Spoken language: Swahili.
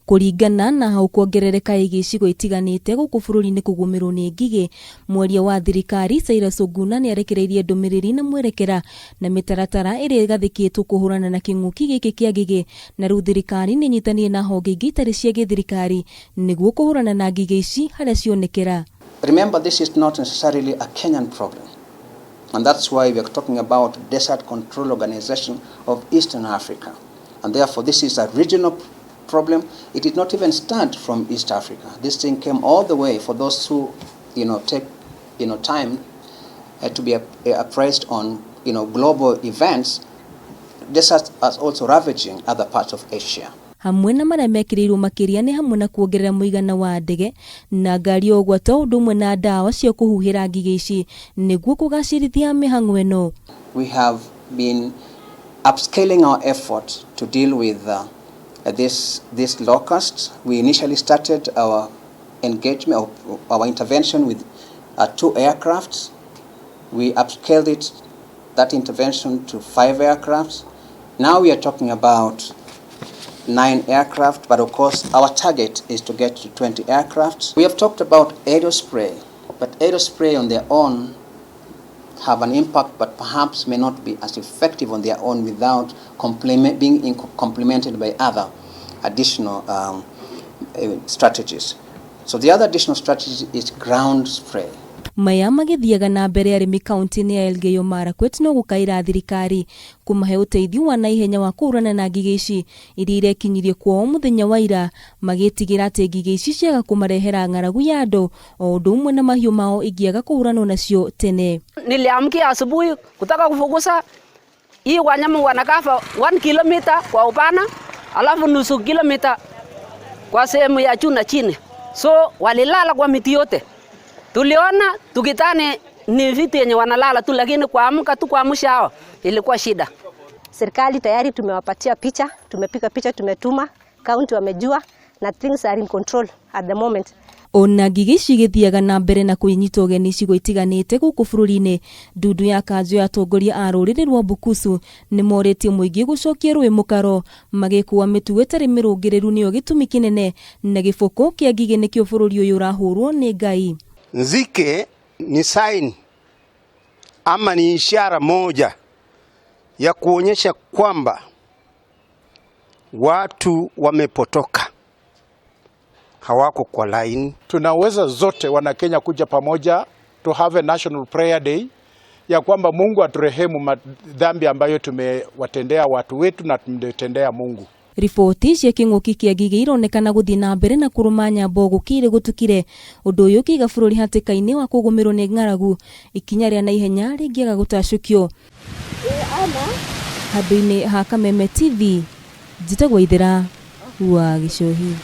Kuringana na hau kuongerereka igicigo itiganite guku bururi-ini kugumirwo ni ngigi, mwaria wa thirikari Cyrus Oguna ni arekereirie ndumiriri na mwerekera na mitaratara iria igathikitwo kuhurana na king'uki giki kia ngigi, na riu thirikari ni nyitanie na honge ingi itari cia githirikari niguo kuhurana na ngigi ici haria cionekera. Remember, this is not necessarily a Kenyan problem, and that's why we are talking about Desert Control Organization of Eastern Africa, and therefore this is a regional problem. It did not even start from East Africa. This thing came all the way, for those who take time to be appraised on global events. This is also ravaging other parts of Asia. Hamwe na maria mekirirwo makiria ni hamwe na kuongerera muigana wa ndege na ngari ogwato ndumwe na dawa cia kuhuhira ngigi ici niguo kugacirithia mihang'o eno. We have been upscaling our effort to deal with this locust. We initially started our engagement, our intervention with 2 aircrafts. We upscaled that intervention to 5 aircrafts. Now we are talking about 9 aircraft, but of course our target is to get to 20 aircrafts. We have talked about aerial spray, but aerial spray on their own have an impact, but perhaps may not be as effective on their own without being complemented by other additional strategies. So the other additional strategy is ground spray. Maya magithiaga na mbere arimi kaunti-ini ya Elgeyo Marakwet no gukaira thirikari kumahe uteithio wa naihenya wa kuhurana na ngigi ici iria irekinyirie kwao muthenya wa ira, magitigira ati ngigi ici ciaga kumarehera ng'aragu ya andu o undu umwe na mahiu mao ingiaga kuhuranwo nacio tene. Niliamkia asubuhi kutaka kufukuza hii wanyama wanakafa 1 kilomita kwa upana, alafu nusu kilomita kwa sehemu ya juu na chini, so walilala kwa miti yote. Tuliona tukitane ni vitu yenye wanalala tu, lakini kuamka tu kuamsha hao ilikuwa shida. Serikali tayari tumewapatia picha, tumepiga picha, tumetuma, kaunti wamejua, na things are in control at the moment. Ona ngigi ici githiaga na mbere na kuinyita ugeni icigo itiganite guku bururi-ini, Ndundu ya Kanjo ya atongoria a ruriri rwa Bukusu ni moretie muingi gucokia rui mukaro magikuwa mitu itari mirungiriru niyo gitumi kinene na gifuko kia ngigi nikio bururi uyu urahurwo ni Ngai. Nzike ni sign ama ni ishara moja ya kuonyesha kwamba watu wamepotoka, hawako kwa line. Tunaweza zote wana Kenya kuja pamoja to have a national prayer day ya kwamba Mungu aturehemu madhambi ambayo tumewatendea watu wetu na tumetendea Mungu. Ripoti cia king'uki kia ngigi ironekana guthii na mbere na kurumanya mbogo kire gutukire undu uyu kiga bururi hatikaini wa kugumirwo ni ng'aragu ikinya ria naihenya ringiaga gutacukio. Handu-ini ha Kameme TV, njitagwo Ithera wa Gicohi.